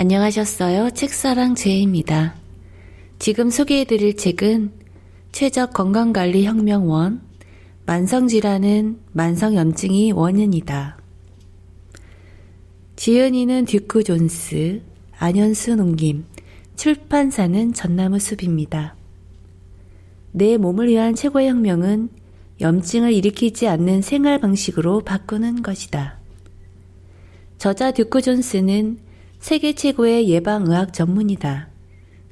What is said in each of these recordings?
안녕하셨어요. 책사랑 제이입니다. 지금 소개해드릴 책은 최적 건강관리 혁명 1, 만성질환은 만성염증이 원인이다. 지은이는 듀크 존스, 안현수 농김, 출판사는 전나무숲입니다. 내 몸을 위한 최고의 혁명은 염증을 일으키지 않는 생활 방식으로 바꾸는 것이다. 저자 듀크 존스는 세계 최고의 예방의학 전문의다.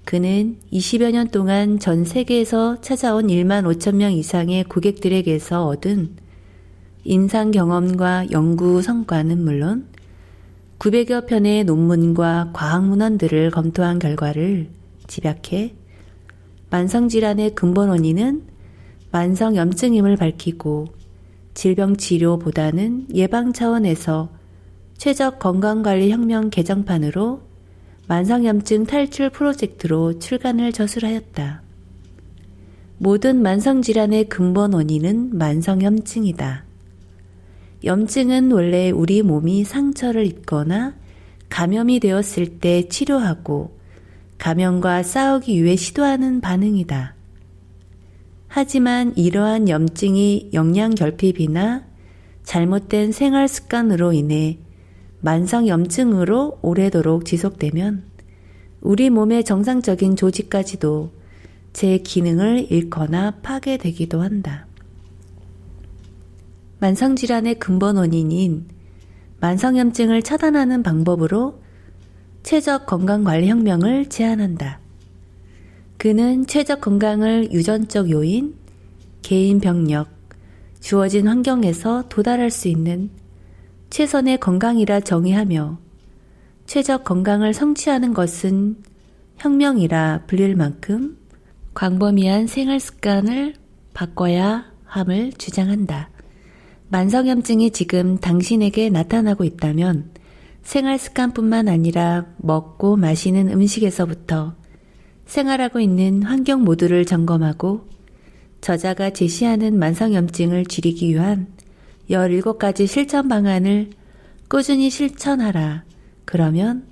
그는 20여 년 동안 전 세계에서 찾아온 1만 5천 명 이상의 고객들에게서 얻은 임상 경험과 연구 성과는 물론 900여 편의 논문과 과학 문헌들을 검토한 결과를 집약해 만성질환의 근본 원인은 만성염증임을 밝히고 질병 치료보다는 예방 차원에서 최적 건강관리 혁명 개정판으로 만성염증 탈출 프로젝트로 출간을 저술하였다. 모든 만성질환의 근본 원인은 만성염증이다. 염증은 원래 우리 몸이 상처를 입거나 감염이 되었을 때 치료하고 감염과 싸우기 위해 시도하는 반응이다. 하지만 이러한 염증이 영양결핍이나 잘못된 생활 습관으로 인해 만성염증으로 오래도록 지속되면 우리 몸의 정상적인 조직까지도 제 기능을 잃거나 파괴되기도 한다. 만성질환의 근본 원인인 만성염증을 차단하는 방법으로 최적 건강관리혁명을 제안한다. 그는 최적 건강을 유전적 요인, 개인 병력, 주어진 환경에서 도달할 수 있는 최선의 건강이라 정의하며 최적 건강을 성취하는 것은 혁명이라 불릴 만큼 광범위한 생활 습관을 바꿔야 함을 주장한다. 만성염증이 지금 당신에게 나타나고 있다면 생활 습관뿐만 아니라 먹고 마시는 음식에서부터 생활하고 있는 환경 모두를 점검하고 저자가 제시하는 만성염증을 줄이기 위한 17가지 실천 방안을 꾸준히 실천하라. 그러면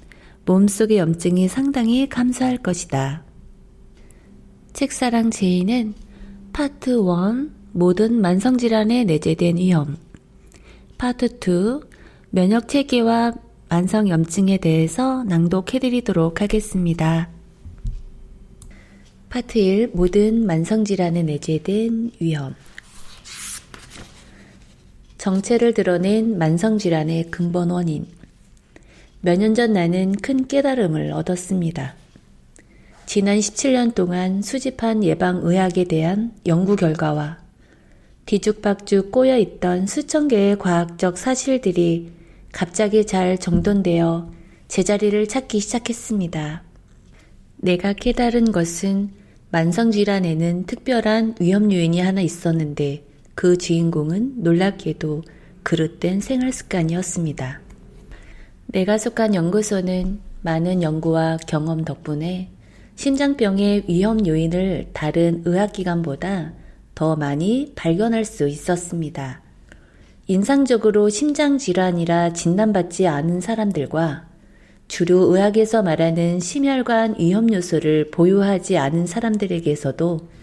몸속의 염증이 상당히 감소할 것이다. 책사랑 제이는 파트 1 모든 만성질환에 내재된 위험, 파트 2 면역체계와 만성염증에 대해서 낭독해드리도록 하겠습니다. 파트 1 모든 만성질환에 내재된 위험. 정체를 드러낸 만성질환의 근본 원인. 몇 년 전 나는 큰 깨달음을 얻었습니다. 지난 17년 동안 수집한 예방의학에 대한 연구 결과와 뒤죽박죽 꼬여있던 수천 개의 과학적 사실들이 갑자기 잘 정돈되어 제자리를 찾기 시작했습니다. 내가 깨달은 것은 만성질환에는 특별한 위험 요인이 하나 있었는데 그 주인공은 놀랍게도 그릇된 생활습관이었습니다. 내가 속한 연구소는 많은 연구와 경험 덕분에 심장병의 위험 요인을 다른 의학기관보다 더 많이 발견할 수 있었습니다. 인상적으로 심장질환이라 진단받지 않은 사람들과 주류 의학에서 말하는 심혈관 위험 요소를 보유하지 않은 사람들에게서도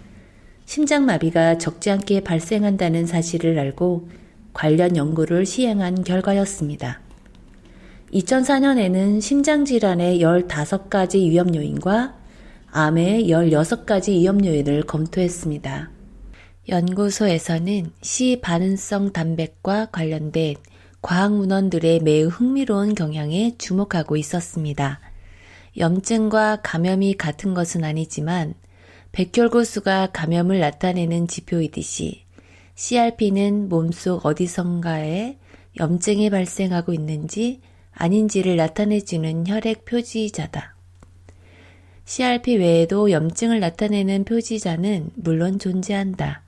심장마비가 적지 않게 발생한다는 사실을 알고 관련 연구를 시행한 결과였습니다. 2004년에는 심장질환의 15가지 위험 요인과 암의 16가지 위험 요인을 검토했습니다. 연구소에서는 C 반응성 단백과 관련된 과학문헌들의 매우 흥미로운 경향에 주목하고 있었습니다. 염증과 감염이 같은 것은 아니지만 백혈구수가 감염을 나타내는 지표이듯이 CRP는 몸속 어디선가에 염증이 발생하고 있는지 아닌지를 나타내주는 혈액 표지자다. CRP 외에도 염증을 나타내는 표지자는 물론 존재한다.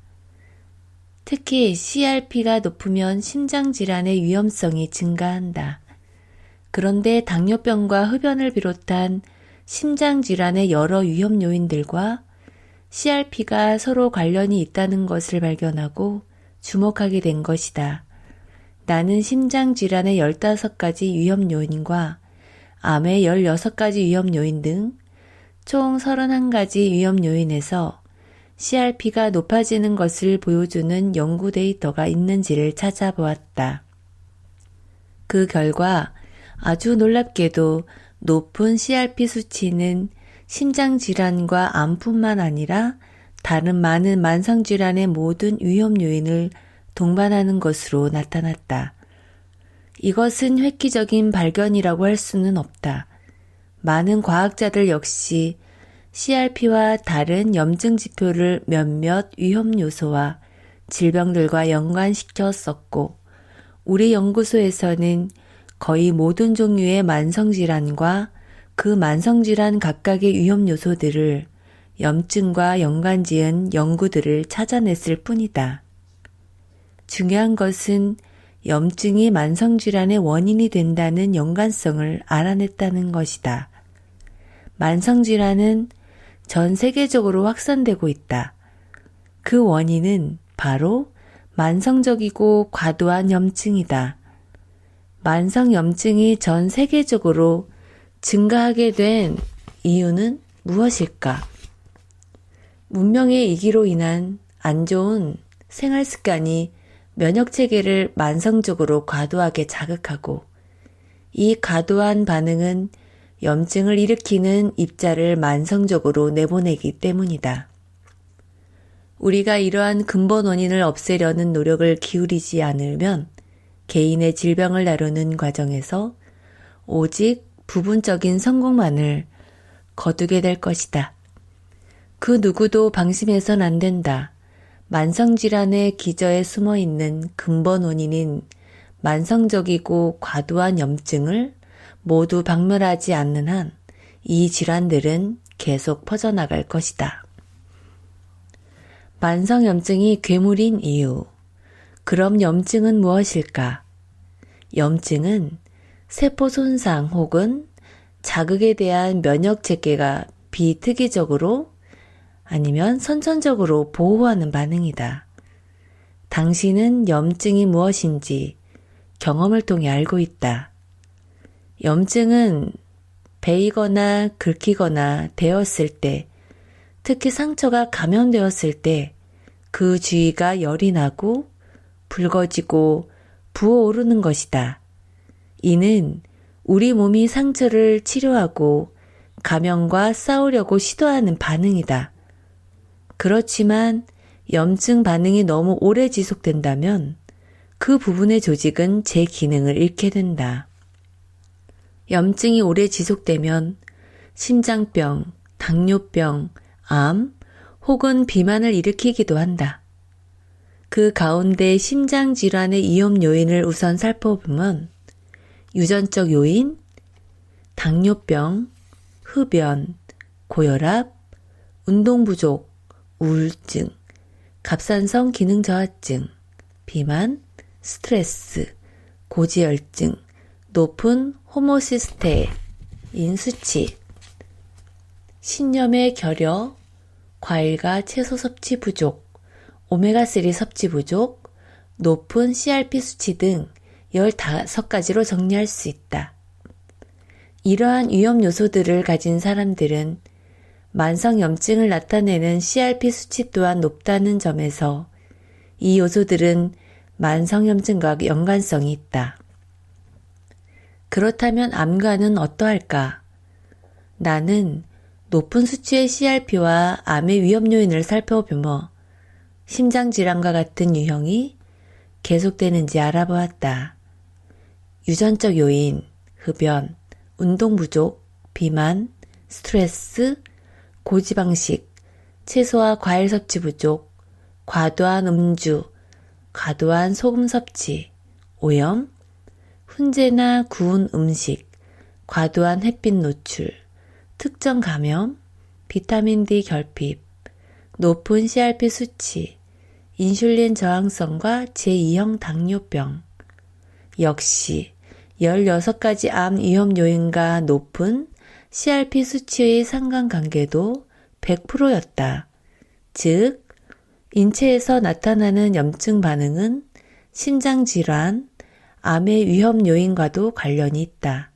특히 CRP가 높으면 심장질환의 위험성이 증가한다. 그런데 당뇨병과 흡연을 비롯한 심장질환의 여러 위험 요인들과 CRP가 서로 관련이 있다는 것을 발견하고 주목하게 된 것이다. 나는 심장질환의 15가지 위험 요인과 암의 16가지 위험 요인 등 총 31가지 위험 요인에서 CRP가 높아지는 것을 보여주는 연구 데이터가 있는지를 찾아보았다. 그 결과 아주 놀랍게도 높은 CRP 수치는 심장질환과 암뿐만 아니라 다른 많은 만성질환의 모든 위험 요인을 동반하는 것으로 나타났다. 이것은 획기적인 발견이라고 할 수는 없다. 많은 과학자들 역시 CRP와 다른 염증 지표를 몇몇 위험 요소와 질병들과 연관시켰었고, 우리 연구소에서는 거의 모든 종류의 만성질환과 그 만성질환 각각의 위험 요소들을 염증과 연관지은 연구들을 찾아냈을 뿐이다. 중요한 것은 염증이 만성질환의 원인이 된다는 연관성을 알아냈다는 것이다. 만성질환은 전 세계적으로 확산되고 있다. 그 원인은 바로 만성적이고 과도한 염증이다. 만성 염증이 전 세계적으로 증가하게 된 이유는 무엇일까? 문명의 이기로 인한 안 좋은 생활 습관이 면역 체계를 만성적으로 과도하게 자극하고, 이 과도한 반응은 염증을 일으키는 입자를 만성적으로 내보내기 때문이다. 우리가 이러한 근본 원인을 없애려는 노력을 기울이지 않으면 개인의 질병을 다루는 과정에서 오직 부분적인 성공만을 거두게 될 것이다. 그 누구도 방심해선 안 된다. 만성질환의 기저에 숨어있는 근본 원인인 만성적이고 과도한 염증을 모두 박멸하지 않는 한 이 질환들은 계속 퍼져나갈 것이다. 만성염증이 괴물인 이유. 그럼 염증은 무엇일까? 염증은 세포 손상 혹은 자극에 대한 면역 체계가 비특이적으로 아니면 선천적으로 보호하는 반응이다. 당신은 염증이 무엇인지 경험을 통해 알고 있다. 염증은 베이거나 긁히거나 데었을 때, 특히 상처가 감염되었을 때 그 주위가 열이 나고 붉어지고 부어오르는 것이다. 이는 우리 몸이 상처를 치료하고 감염과 싸우려고 시도하는 반응이다. 그렇지만 염증 반응이 너무 오래 지속된다면 그 부분의 조직은 제 기능을 잃게 된다. 염증이 오래 지속되면 심장병, 당뇨병, 암 혹은 비만을 일으키기도 한다. 그 가운데 심장질환의 위험 요인을 우선 살펴보면 유전적 요인, 당뇨병, 흡연, 고혈압, 운동 부족, 우울증, 갑상선 기능 저하증, 비만, 스트레스, 고지혈증, 높은 호모시스테인 수치, 신념의 결여, 과일과 채소 섭취 부족, 오메가3 섭취 부족, 높은 CRP 수치 등 15가지로 정리할 수 있다. 이러한 위험 요소들을 가진 사람들은 만성염증을 나타내는 CRP 수치 또한 높다는 점에서 이 요소들은 만성염증과 연관성이 있다. 그렇다면 암과는 어떠할까? 나는 높은 수치의 CRP와 암의 위험 요인을 살펴보며 심장질환과 같은 유형이 계속되는지 알아보았다. 유전적 요인, 흡연, 운동 부족, 비만, 스트레스, 고지방식, 채소와 과일 섭취 부족, 과도한 음주, 과도한 소금 섭취, 오염, 훈제나 구운 음식, 과도한 햇빛 노출, 특정 감염, 비타민 D 결핍, 높은 CRP 수치, 인슐린 저항성과 제2형 당뇨병. 역시 16가지 암 위험 요인과 높은 CRP 수치의 상관관계도 100%였다. 즉, 인체에서 나타나는 염증 반응은 심장질환, 암의 위험 요인과도 관련이 있다.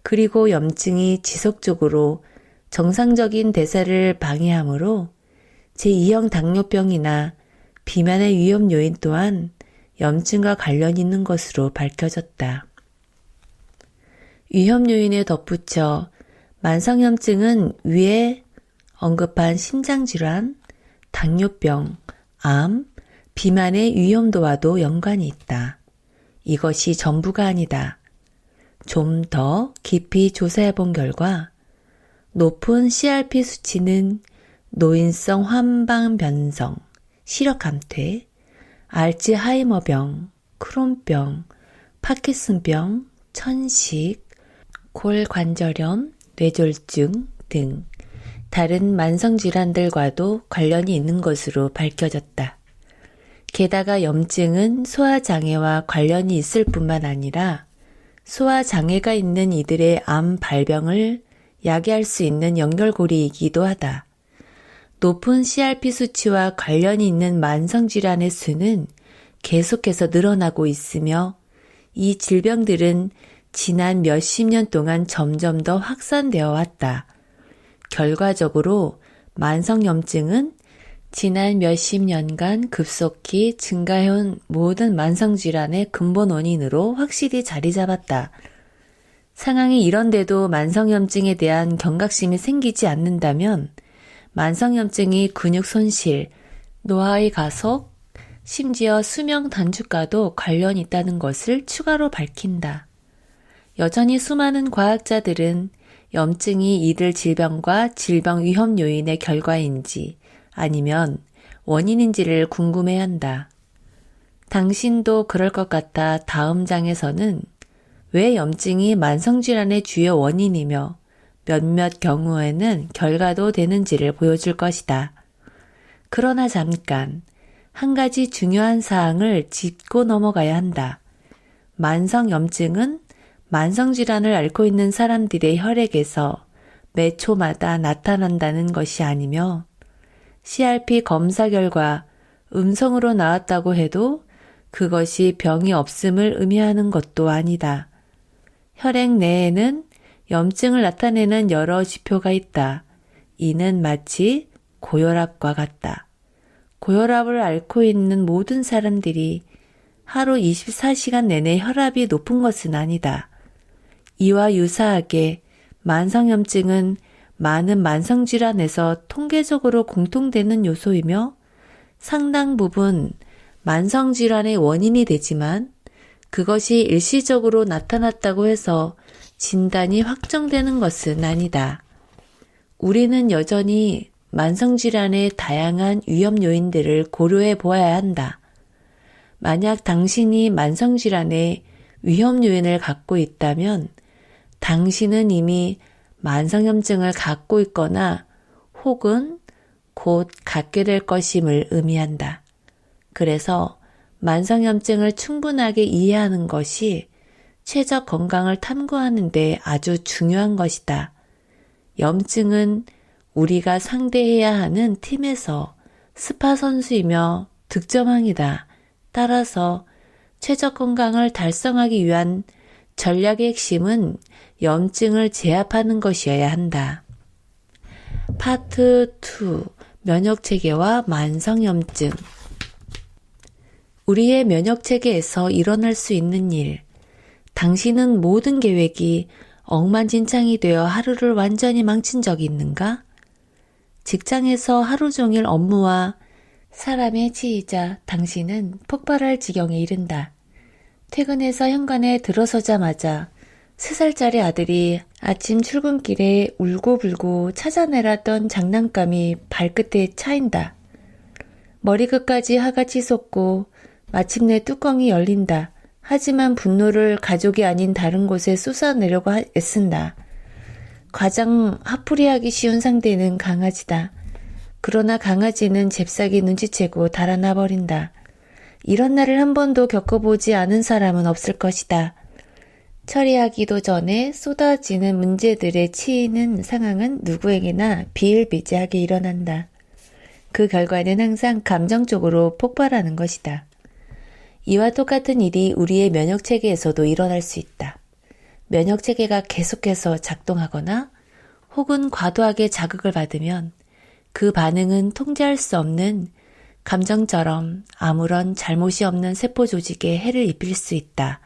그리고 염증이 지속적으로 정상적인 대사를 방해하므로 제2형 당뇨병이나 비만의 위험 요인 또한 염증과 관련이 있는 것으로 밝혀졌다. 위험 요인에 덧붙여 만성염증은 위에 언급한 심장질환, 당뇨병, 암, 비만의 위험도와도 연관이 있다. 이것이 전부가 아니다. 좀 더 깊이 조사해본 결과 높은 CRP 수치는 노인성 환방변성, 시력감퇴, 알츠하이머병, 크론병, 파킨슨병, 천식, 골관절염, 뇌졸중 등 다른 만성질환들과도 관련이 있는 것으로 밝혀졌다. 게다가 염증은 소화장애와 관련이 있을 뿐만 아니라 소화장애가 있는 이들의 암 발병을 야기할 수 있는 연결고리이기도 하다. 높은 CRP 수치와 관련이 있는 만성질환의 수는 계속해서 늘어나고 있으며 이 질병들은 지난 몇십 년 동안 점점 더 확산되어 왔다. 결과적으로 만성염증은 지난 몇십 년간 급속히 증가해온 모든 만성질환의 근본 원인으로 확실히 자리 잡았다. 상황이 이런데도 만성염증에 대한 경각심이 생기지 않는다면 만성염증이 근육 손실, 노화의 가속, 심지어 수명 단축과도 관련이 있다는 것을 추가로 밝힌다. 여전히 수많은 과학자들은 염증이 이들 질병과 질병 위험 요인의 결과인지 아니면 원인인지를 궁금해한다. 당신도 그럴 것 같아 다음 장에서는 왜 염증이 만성질환의 주요 원인이며 몇몇 경우에는 결과도 되는지를 보여줄 것이다. 그러나 잠깐 한 가지 중요한 사항을 짚고 넘어가야 한다. 만성염증은 만성질환을 앓고 있는 사람들의 혈액에서 매 초마다 나타난다는 것이 아니며 CRP 검사 결과 음성으로 나왔다고 해도 그것이 병이 없음을 의미하는 것도 아니다. 혈액 내에는 염증을 나타내는 여러 지표가 있다. 이는 마치 고혈압과 같다. 고혈압을 앓고 있는 모든 사람들이 하루 24시간 내내 혈압이 높은 것은 아니다. 이와 유사하게 만성염증은 많은 만성질환에서 통계적으로 공통되는 요소이며 상당 부분 만성질환의 원인이 되지만 그것이 일시적으로 나타났다고 해서 진단이 확정되는 것은 아니다. 우리는 여전히 만성질환의 다양한 위험 요인들을 고려해 보아야 한다. 만약 당신이 만성질환의 위험 요인을 갖고 있다면 당신은 이미 만성염증을 갖고 있거나 혹은 곧 갖게 될 것임을 의미한다. 그래서 만성염증을 충분하게 이해하는 것이 최적 건강을 탐구하는 데 아주 중요한 것이다. 염증은 우리가 상대해야 하는 팀에서 스파 선수이며 득점왕이다. 따라서 최적 건강을 달성하기 위한 전략의 핵심은 염증을 제압하는 것이어야 한다. 파트 2. 면역체계와 만성염증. 우리의 면역체계에서 일어날 수 있는 일. 당신은 모든 계획이 엉망진창이 되어 하루를 완전히 망친 적이 있는가? 직장에서 하루 종일 업무와 사람에 치이자 당신은 폭발할 지경에 이른다. 퇴근해서 현관에 들어서자마자 3살짜리 아들이 아침 출근길에 울고불고 찾아내라던 장난감이 발끝에 차인다. 머리끝까지 화가 치솟고 마침내 뚜껑이 열린다. 하지만 분노를 가족이 아닌 다른 곳에 쏟아내려고 애쓴다. 가장 화풀이하기 쉬운 상대는 강아지다. 그러나 강아지는 잽싸게 눈치채고 달아나 버린다. 이런 날을 한 번도 겪어보지 않은 사람은 없을 것이다. 처리하기도 전에 쏟아지는 문제들에 치이는 상황은 누구에게나 비일비재하게 일어난다. 그 결과는 항상 감정적으로 폭발하는 것이다. 이와 똑같은 일이 우리의 면역체계에서도 일어날 수 있다. 면역체계가 계속해서 작동하거나 혹은 과도하게 자극을 받으면 그 반응은 통제할 수 없는 감정처럼 아무런 잘못이 없는 세포 조직에 해를 입힐 수 있다.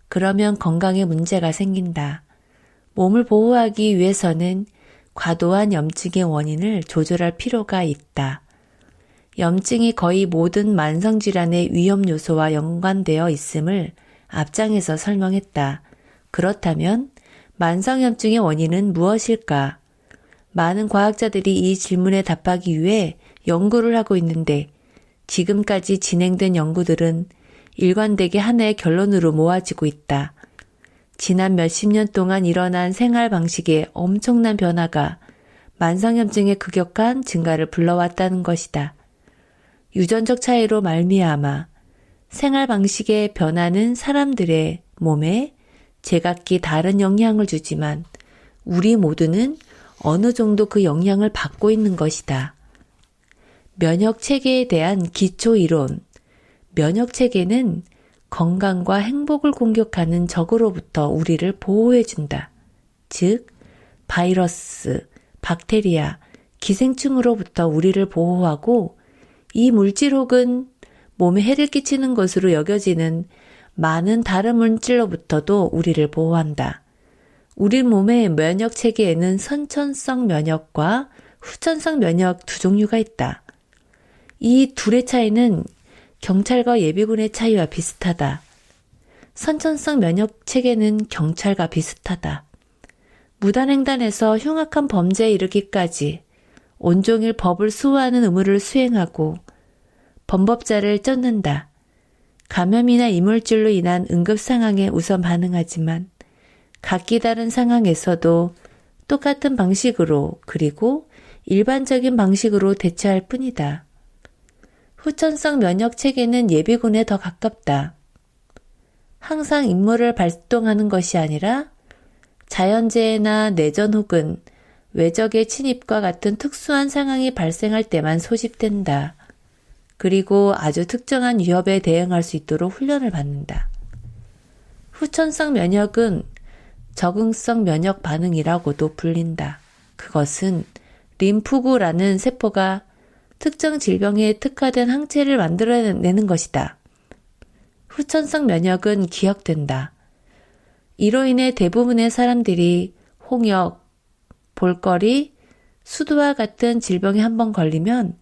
그러면 건강에 문제가 생긴다. 몸을 보호하기 위해서는 과도한 염증의 원인을 조절할 필요가 있다. 염증이 거의 모든 만성질환의 위험 요소와 연관되어 있음을 앞장에서 설명했다. 그렇다면 만성염증의 원인은 무엇일까? 많은 과학자들이 이 질문에 답하기 위해 연구를 하고 있는데 지금까지 진행된 연구들은 일관되게 하나의 결론으로 모아지고 있다. 지난 몇십 년 동안 일어난 생활 방식의 엄청난 변화가 만성염증의 급격한 증가를 불러왔다는 것이다. 유전적 차이로 말미암아 생활 방식의 변화는 사람들의 몸에 제각기 다른 영향을 주지만 우리 모두는 어느 정도 그 영향을 받고 있는 것이다. 면역체계에 대한 기초 이론. 면역체계는 건강과 행복을 공격하는 적으로부터 우리를 보호해준다. 즉, 바이러스, 박테리아, 기생충으로부터 우리를 보호하고 이 물질 혹은 몸에 해를 끼치는 것으로 여겨지는 많은 다른 물질로부터도 우리를 보호한다. 우리 몸의 면역 체계에는 선천성 면역과 후천성 면역 두 종류가 있다. 이 둘의 차이는 경찰과 예비군의 차이와 비슷하다. 선천성 면역 체계는 경찰과 비슷하다. 무단횡단에서 흉악한 범죄에 이르기까지 온종일 법을 수호하는 의무를 수행하고 범법자를 쫓는다. 감염이나 이물질로 인한 응급 상황에 우선 반응하지만 각기 다른 상황에서도 똑같은 방식으로 그리고 일반적인 방식으로 대처할 뿐이다. 후천성 면역 체계는 예비군에 더 가깝다. 항상 임무를 발동하는 것이 아니라 자연재해나 내전 혹은 외적의 침입과 같은 특수한 상황이 발생할 때만 소집된다. 그리고 아주 특정한 위협에 대응할 수 있도록 훈련을 받는다. 후천성 면역은 적응성 면역 반응이라고도 불린다. 그것은 림프구라는 세포가 특정 질병에 특화된 항체를 만들어내는 것이다. 후천성 면역은 기억된다. 이로 인해 대부분의 사람들이 홍역, 볼거리, 수두와 같은 질병에 한번 걸리면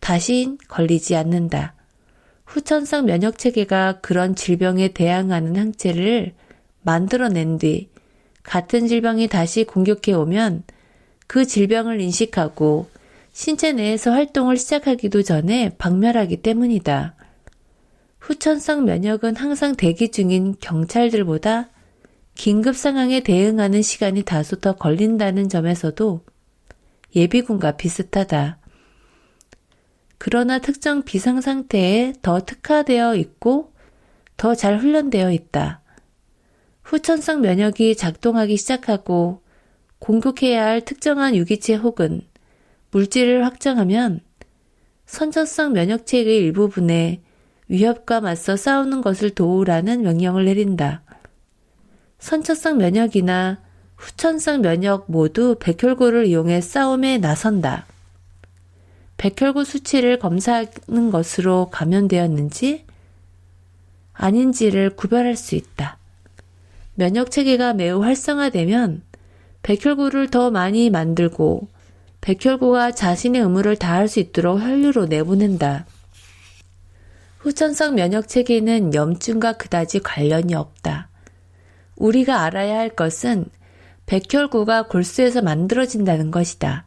다시 걸리지 않는다. 후천성 면역 체계가 그런 질병에 대항하는 항체를 만들어낸 뒤 같은 질병이 다시 공격해 오면 그 질병을 인식하고 신체 내에서 활동을 시작하기도 전에 박멸하기 때문이다. 후천성 면역은 항상 대기 중인 경찰들보다 긴급 상황에 대응하는 시간이 다소 더 걸린다는 점에서도 예비군과 비슷하다. 그러나 특정 비상 상태에 더 특화되어 있고 더 잘 훈련되어 있다. 후천성 면역이 작동하기 시작하고 공격해야 할 특정한 유기체 혹은 물질을 확정하면 선천성 면역체계의 일부분에 위협과 맞서 싸우는 것을 도우라는 명령을 내린다. 선천성 면역이나 후천성 면역 모두 백혈구를 이용해 싸움에 나선다. 백혈구 수치를 검사하는 것으로 감염되었는지 아닌지를 구별할 수 있다. 면역체계가 매우 활성화되면 백혈구를 더 많이 만들고 백혈구가 자신의 의무를 다할 수 있도록 혈류로 내보낸다. 후천성 면역체계는 염증과 그다지 관련이 없다. 우리가 알아야 할 것은 백혈구가 골수에서 만들어진다는 것이다.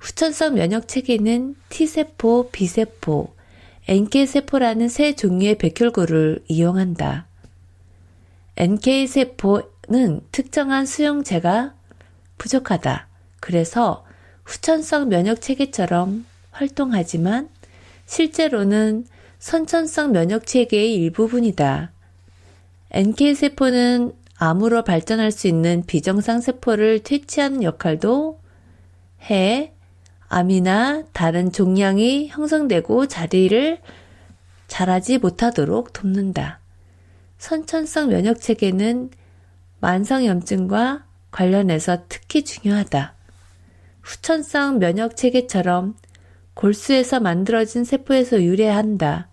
후천성 면역체계는 T세포, B세포, NK세포라는 세 종류의 백혈구를 이용한다. NK세포는 특정한 수용체가 부족하다. 그래서 후천성 면역체계처럼 활동하지만 실제로는 선천성 면역체계의 일부분이다. NK세포는 암으로 발전할 수 있는 비정상 세포를 퇴치하는 역할도 해, 암이나 다른 종양이 형성되고 자리를 잘하지 못하도록 돕는다. 선천성 면역체계는 만성염증과 관련해서 특히 중요하다. 후천성 면역체계처럼 골수에서 만들어진 세포에서 유래한다.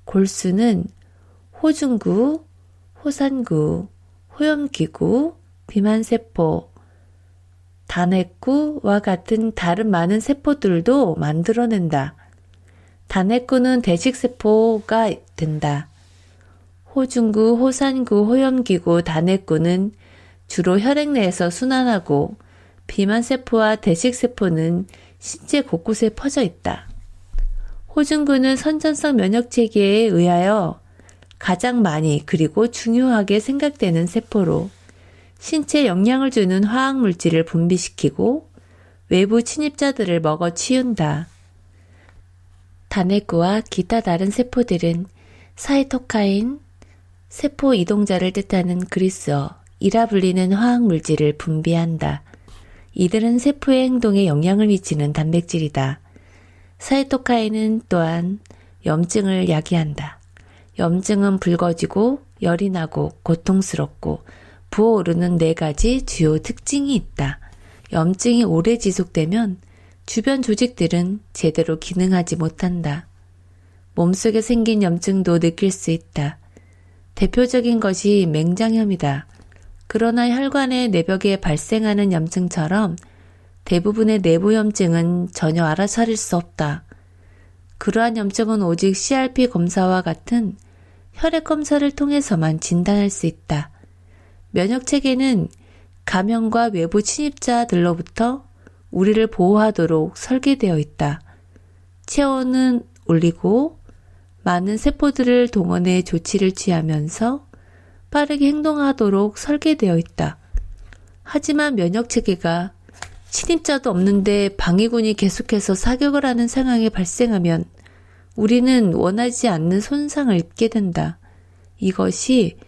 골수는 호중구, 호산구, 호염기구, 비만세포, 단핵구와 같은 다른 많은 세포들도 만들어낸다. 단핵구는 대식세포가 된다. 호중구, 호산구, 호염기구, 단핵구는 주로 혈액 내에서 순환하고 비만세포와 대식세포는 신체 곳곳에 퍼져 있다. 호중구는 선천성 면역체계에 의하여 가장 많이 그리고 중요하게 생각되는 세포로 신체에 영향을 주는 화학물질을 분비시키고 외부 침입자들을 먹어 치운다. 단핵구와 기타 다른 세포들은 사이토카인, 세포 이동자를 뜻하는 그리스어이라 불리는 화학물질을 분비한다. 이들은 세포의 행동에 영향을 미치는 단백질이다. 사이토카인은 또한 염증을 야기한다. 염증은 붉어지고 열이 나고 고통스럽고 부어오르는 4가지 주요 특징이 있다. 염증이 오래 지속되면 주변 조직들은 제대로 기능하지 못한다. 몸속에 생긴 염증도 느낄 수 있다. 대표적인 것이 맹장염이다. 그러나 혈관의 내벽에 발생하는 염증처럼 대부분의 내부 염증은 전혀 알아차릴 수 없다. 그러한 염증은 오직 CRP 검사와 같은 혈액 검사를 통해서만 진단할 수 있다. 면역체계는 감염과 외부 침입자들로부터 우리를 보호하도록 설계되어 있다. 체온은 올리고 많은 세포들을 동원해 조치를 취하면서 빠르게 행동하도록 설계되어 있다. 하지만 면역체계가 침입자도 없는데 방위군이 계속해서 사격을 하는 상황이 발생하면 우리는 원하지 않는 손상을 입게 된다. 이것이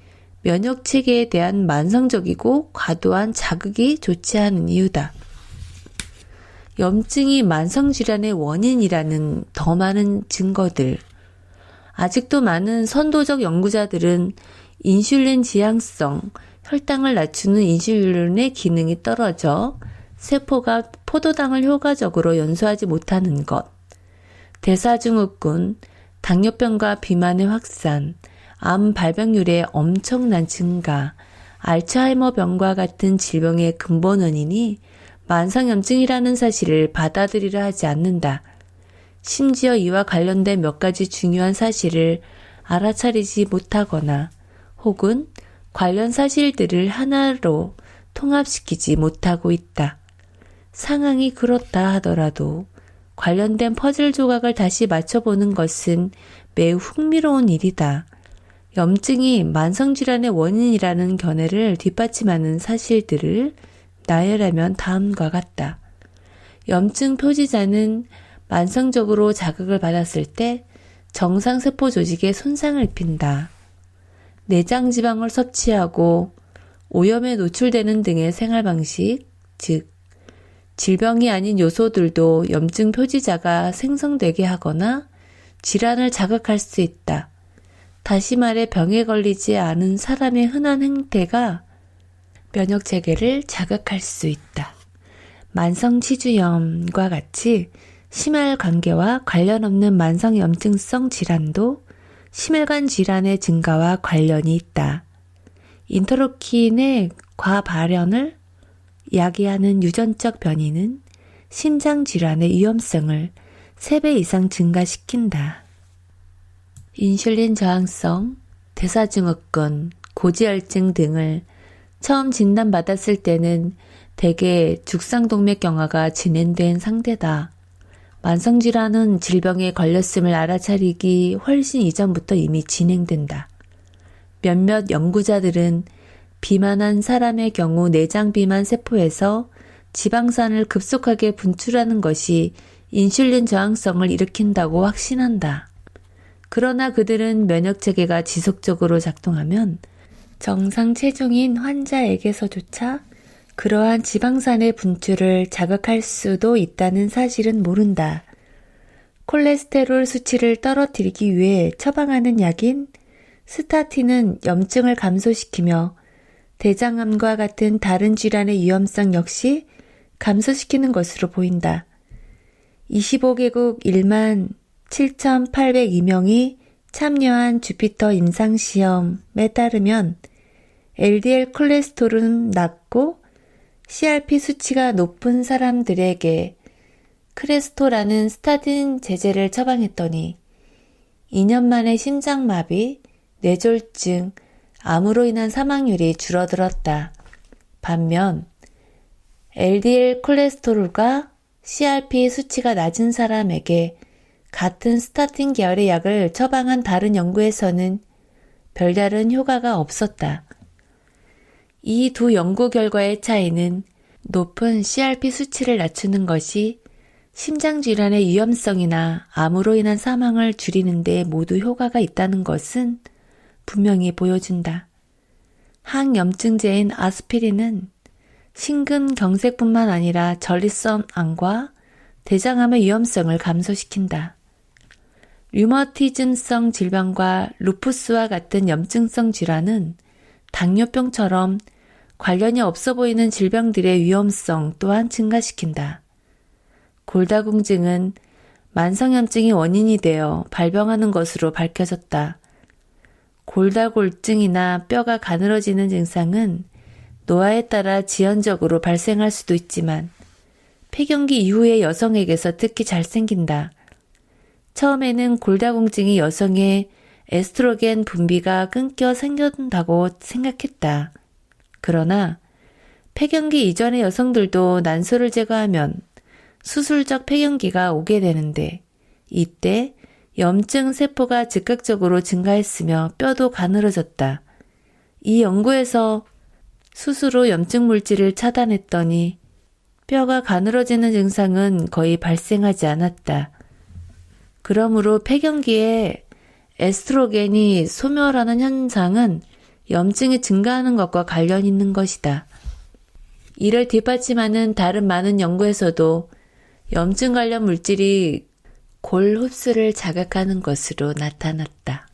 면역체계에 대한 만성적이고 과도한 자극이 좋지 않은 이유다. 염증이 만성질환의 원인이라는 더 많은 증거들. 아직도 많은 선도적 연구자들은 인슐린 지향성, 혈당을 낮추는 인슐린의 기능이 떨어져 세포가 포도당을 효과적으로 연소하지 못하는 것, 대사증후군, 당뇨병과 비만의 확산, 암 발병률의 엄청난 증가, 알츠하이머병과 같은 질병의 근본 원인이 만성염증이라는 사실을 받아들이려 하지 않는다. 심지어 이와 관련된 몇 가지 중요한 사실을 알아차리지 못하거나 혹은 관련 사실들을 하나로 통합시키지 못하고 있다. 상황이 그렇다 하더라도 관련된 퍼즐 조각을 다시 맞춰보는 것은 매우 흥미로운 일이다. 염증이 만성질환의 원인이라는 견해를 뒷받침하는 사실들을 나열하면 다음과 같다. 염증 표지자는 만성적으로 자극을 받았을 때 정상세포 조직에 손상을 입힌다. 내장 지방을 섭취하고 오염에 노출되는 등의 생활방식, 즉 질병이 아닌 요소들도 염증 표지자가 생성되게 하거나 질환을 자극할 수 있다. 다시 말해 병에 걸리지 않은 사람의 흔한 행태가 면역체계를 자극할 수 있다. 만성치주염과 같이 심혈관계와 관련 없는 만성염증성 질환도 심혈관 질환의 증가와 관련이 있다. 인터루킨의 과발현을 야기하는 유전적 변이는 심장 질환의 위험성을 3배 이상 증가시킨다. 인슐린 저항성, 대사증후군, 고지혈증 등을 처음 진단받았을 때는 대개 죽상동맥경화가 진행된 상태다. 만성질환은 질병에 걸렸음을 알아차리기 훨씬 이전부터 이미 진행된다. 몇몇 연구자들은 비만한 사람의 경우 내장 비만 세포에서 지방산을 급속하게 분출하는 것이 인슐린 저항성을 일으킨다고 확신한다. 그러나 그들은 면역체계가 지속적으로 작동하면 정상 체중인 환자에게서조차 그러한 지방산의 분출을 자극할 수도 있다는 사실은 모른다. 콜레스테롤 수치를 떨어뜨리기 위해 처방하는 약인 스타틴은 염증을 감소시키며 대장암과 같은 다른 질환의 위험성 역시 감소시키는 것으로 보인다. 25개국 1만 7,802명이 참여한 주피터 임상시험에 따르면 LDL 콜레스테롤은 낮고 CRP 수치가 높은 사람들에게 크레스토라는 스타틴 제제를 처방했더니 2년 만에 심장마비, 뇌졸중, 암으로 인한 사망률이 줄어들었다. 반면 LDL 콜레스테롤과 CRP 수치가 낮은 사람에게 같은 스타틴 계열의 약을 처방한 다른 연구에서는 별다른 효과가 없었다. 이 두 연구 결과의 차이는 높은 CRP 수치를 낮추는 것이 심장질환의 위험성이나 암으로 인한 사망을 줄이는 데 모두 효과가 있다는 것은 분명히 보여준다. 항염증제인 아스피린은 심근경색뿐만 아니라 전립선암과 대장암의 위험성을 감소시킨다. 류머티즘성 질병과 루푸스와 같은 염증성 질환은 당뇨병처럼 관련이 없어 보이는 질병들의 위험성 또한 증가시킨다. 골다공증은 만성염증이 원인이 되어 발병하는 것으로 밝혀졌다. 골다골증이나 뼈가 가늘어지는 증상은 노화에 따라 지연적으로 발생할 수도 있지만 폐경기 이후의 여성에게서 특히 잘 생긴다. 처음에는 골다공증이 여성의 에스트로겐 분비가 끊겨 생긴다고 생각했다. 그러나 폐경기 이전의 여성들도 난소를 제거하면 수술적 폐경기가 오게 되는데 이때 염증 세포가 즉각적으로 증가했으며 뼈도 가늘어졌다. 이 연구에서 수술 후 염증 물질을 차단했더니 뼈가 가늘어지는 증상은 거의 발생하지 않았다. 그러므로 폐경기에 에스트로겐이 소멸하는 현상은 염증이 증가하는 것과 관련 있는 것이다. 이를 뒷받침하는 다른 많은 연구에서도 염증 관련 물질이 골 흡수를 자극하는 것으로 나타났다.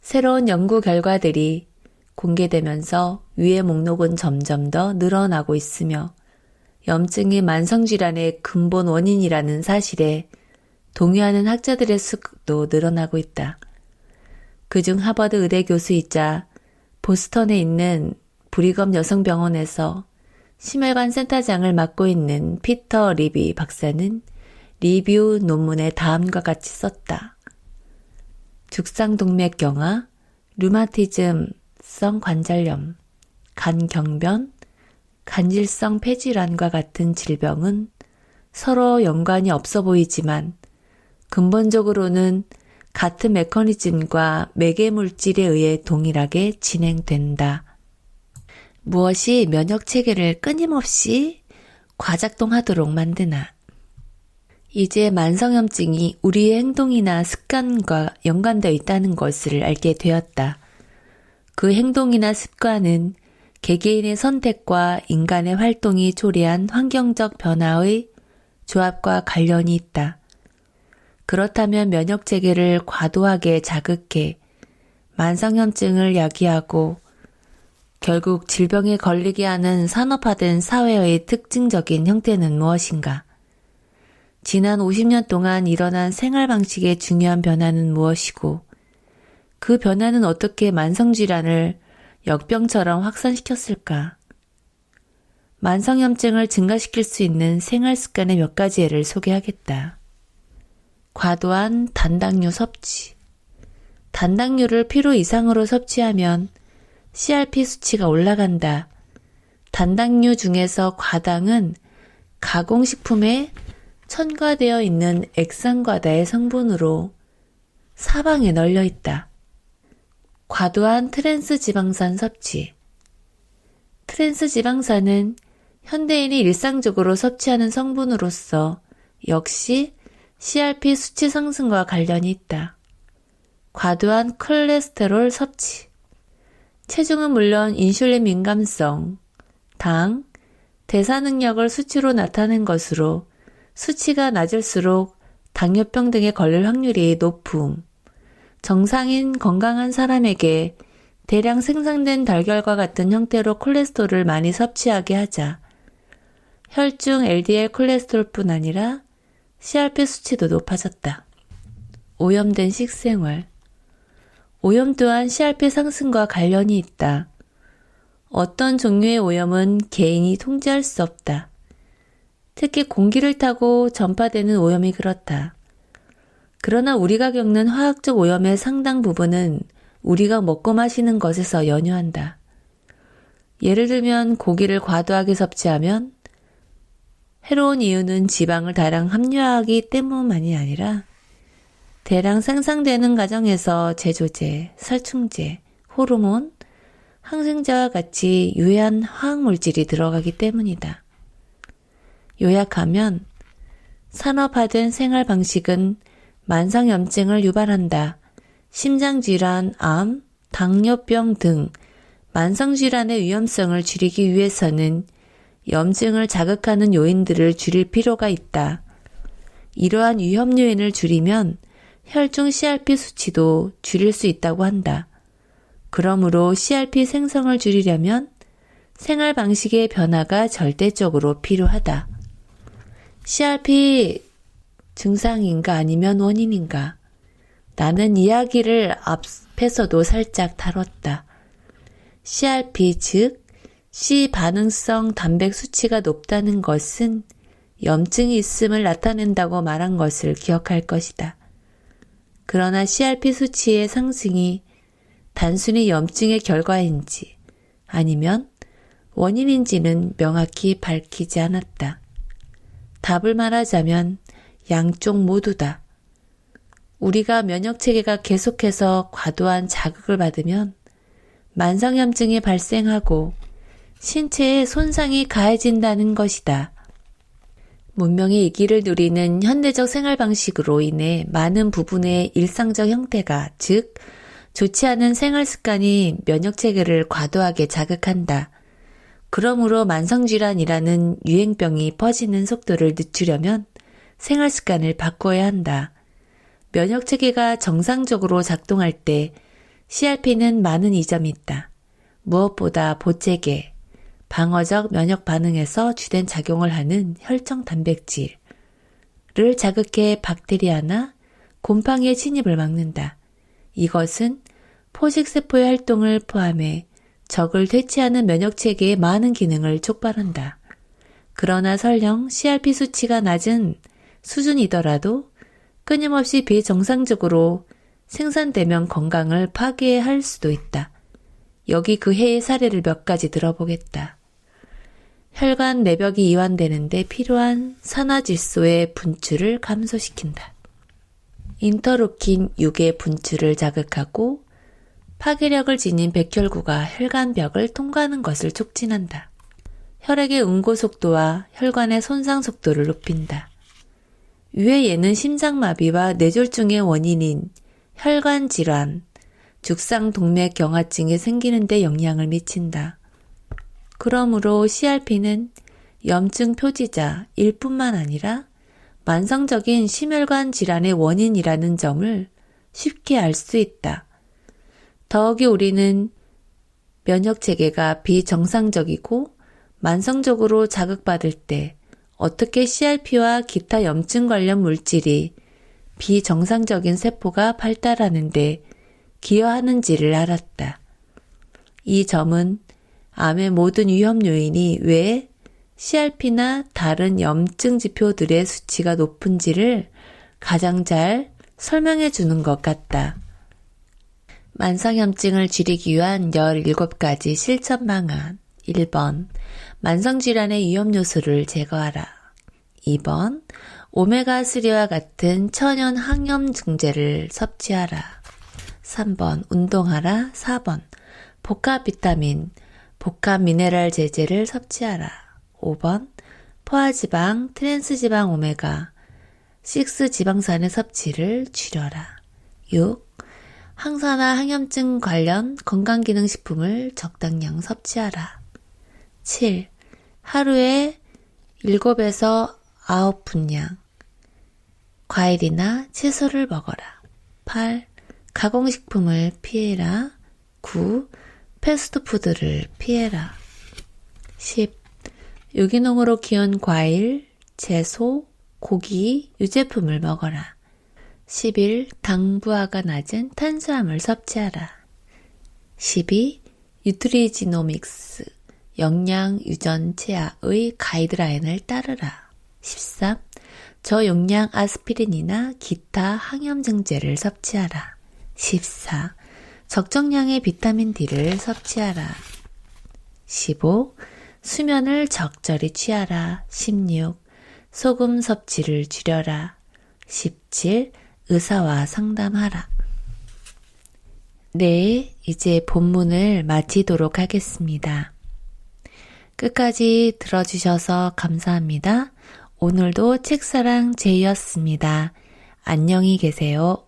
새로운 연구 결과들이 공개되면서 위의 목록은 점점 더 늘어나고 있으며 염증이 만성질환의 근본 원인이라는 사실에 동의하는 학자들의 수도 늘어나고 있다. 그중 하버드 의대 교수이자 보스턴에 있는 브리검 여성병원에서 심혈관 센터장을 맡고 있는 피터 리비 박사는 리뷰 논문에 다음과 같이 썼다. 죽상동맥경화, 류마티즘성 관절염, 간경변, 간질성 폐질환과 같은 질병은 서로 연관이 없어 보이지만 근본적으로는 같은 메커니즘과 매개물질에 의해 동일하게 진행된다. 무엇이 면역체계를 끊임없이 과작동하도록 만드나? 이제 만성염증이 우리의 행동이나 습관과 연관되어 있다는 것을 알게 되었다. 그 행동이나 습관은 개개인의 선택과 인간의 활동이 초래한 환경적 변화의 조합과 관련이 있다. 그렇다면 면역체계를 과도하게 자극해 만성염증을 야기하고 결국 질병에 걸리게 하는 산업화된 사회의 특징적인 형태는 무엇인가? 지난 50년 동안 일어난 생활 방식의 중요한 변화는 무엇이고 그 변화는 어떻게 만성질환을 역병처럼 확산시켰을까? 만성염증을 증가시킬 수 있는 생활습관의 몇 가지 예를 소개하겠다. 과도한 단당류 섭취. 단당류를 필요 이상으로 섭취하면 CRP 수치가 올라간다. 단당류 중에서 과당은 가공식품에 첨가되어 있는 액상과다의 성분으로 사방에 널려 있다. 과도한 트랜스 지방산 섭취. 트랜스 지방산은 현대인이 일상적으로 섭취하는 성분으로서 역시 CRP 수치 상승과 관련이 있다. 과도한 콜레스테롤 섭취. 체중은 물론 인슐린 민감성, 당, 대사 능력을 수치로 나타낸 것으로 수치가 낮을수록 당뇨병 등에 걸릴 확률이 높음. 정상인 건강한 사람에게 대량 생산된 달걀과 같은 형태로 콜레스테롤을 많이 섭취하게 하자 혈중 LDL 콜레스테롤뿐 아니라 CRP 수치도 높아졌다. 오염된 식생활. 오염 또한 CRP 상승과 관련이 있다. 어떤 종류의 오염은 개인이 통제할 수 없다. 특히 공기를 타고 전파되는 오염이 그렇다. 그러나 우리가 겪는 화학적 오염의 상당 부분은 우리가 먹고 마시는 것에서 연유한다. 예를 들면 고기를 과도하게 섭취하면 해로운 이유는 지방을 다량 함유하기 때문만이 아니라 대량 생산되는 과정에서 제조제, 살충제, 호르몬, 항생제와 같이 유해한 화학물질이 들어가기 때문이다. 요약하면 산업화된 생활 방식은 만성염증을 유발한다. 심장질환, 암, 당뇨병 등 만성질환의 위험성을 줄이기 위해서는 염증을 자극하는 요인들을 줄일 필요가 있다. 이러한 위험 요인을 줄이면 혈중 CRP 수치도 줄일 수 있다고 한다. 그러므로 CRP 생성을 줄이려면 생활 방식의 변화가 절대적으로 필요하다. CRP 증상인가 아니면 원인인가? 나는 이야기를 앞에서도 살짝 다뤘다. CRP 즉 C 반응성 단백 수치가 높다는 것은 염증이 있음을 나타낸다고 말한 것을 기억할 것이다. 그러나 CRP 수치의 상승이 단순히 염증의 결과인지 아니면 원인인지는 명확히 밝히지 않았다. 답을 말하자면 양쪽 모두다. 우리가 면역체계가 계속해서 과도한 자극을 받으면 만성염증이 발생하고 신체에 손상이 가해진다는 것이다. 문명의 이기를 누리는 현대적 생활 방식으로 인해 많은 부분의 일상적 형태가, 즉 좋지 않은 생활 습관이 면역체계를 과도하게 자극한다. 그러므로 만성질환이라는 유행병이 퍼지는 속도를 늦추려면 생활 습관을 바꿔야 한다. 면역체계가 정상적으로 작동할 때 CRP는 많은 이점이 있다. 무엇보다 보채개, 방어적 면역 반응에서 주된 작용을 하는 혈청 단백질을 자극해 박테리아나 곰팡이의 침입을 막는다. 이것은 포식세포의 활동을 포함해 적을 퇴치하는 면역체계의 많은 기능을 촉발한다. 그러나 설령 CRP 수치가 낮은 수준이더라도 끊임없이 비정상적으로 생산되면 건강을 파괴할 수도 있다. 여기 그 해의 사례를 몇 가지 들어보겠다. 혈관 내벽이 이완되는데 필요한 산화질소의 분출을 감소시킨다. 인터루킨 6의 분출을 자극하고 파괴력을 지닌 백혈구가 혈관벽을 통과하는 것을 촉진한다. 혈액의 응고 속도와 혈관의 손상 속도를 높인다. 위에 얘는 심장마비와 뇌졸중의 원인인 혈관 질환, 죽상동맥경화증이 생기는 데 영향을 미친다. 그러므로 CRP는 염증 표지자일 뿐만 아니라 만성적인 심혈관 질환의 원인이라는 점을 쉽게 알 수 있다. 더욱이 우리는 면역체계가 비정상적이고 만성적으로 자극받을 때 어떻게 CRP와 기타 염증 관련 물질이 비정상적인 세포가 발달하는데 기여하는지를 알았다. 이 점은 암의 모든 위험 요인이 왜 CRP나 다른 염증 지표들의 수치가 높은지를 가장 잘 설명해 주는 것 같다. 만성염증을 줄이기 위한 17가지 실천 방안. 1번, 만성질환의 위험 요소를 제거하라. 2번, 오메가3와 같은 천연 항염증제를 섭취하라. 3번, 운동하라. 4번, 복합 비타민, 복합 미네랄 제제를 섭취하라. 5번, 포화지방, 트랜스지방 오메가, 6 지방산의 섭취를 줄여라. 6. 항산화 항염증 관련 건강기능식품을 적당량 섭취하라. 7. 하루에 7에서 9분량 과일이나 채소를 먹어라. 8. 가공식품을 피해라. 9. 패스트푸드를 피해라. 10. 유기농으로 키운 과일, 채소, 고기, 유제품을 먹어라. 11. 당부하가 낮은 탄수화물 섭취하라. 12. 뉴트리지노믹스, 영양 유전 제약의 가이드라인을 따르라. 13. 저용량 아스피린이나 기타 항염증제를 섭취하라. 14. 적정량의 비타민 D를 섭취하라. 15. 수면을 적절히 취하라. 16. 소금 섭취를 줄여라. 17. 의사와 상담하라. 네, 이제 본문을 마치도록 하겠습니다. 끝까지 들어주셔서 감사합니다. 오늘도 책사랑 제이였습니다. 안녕히 계세요.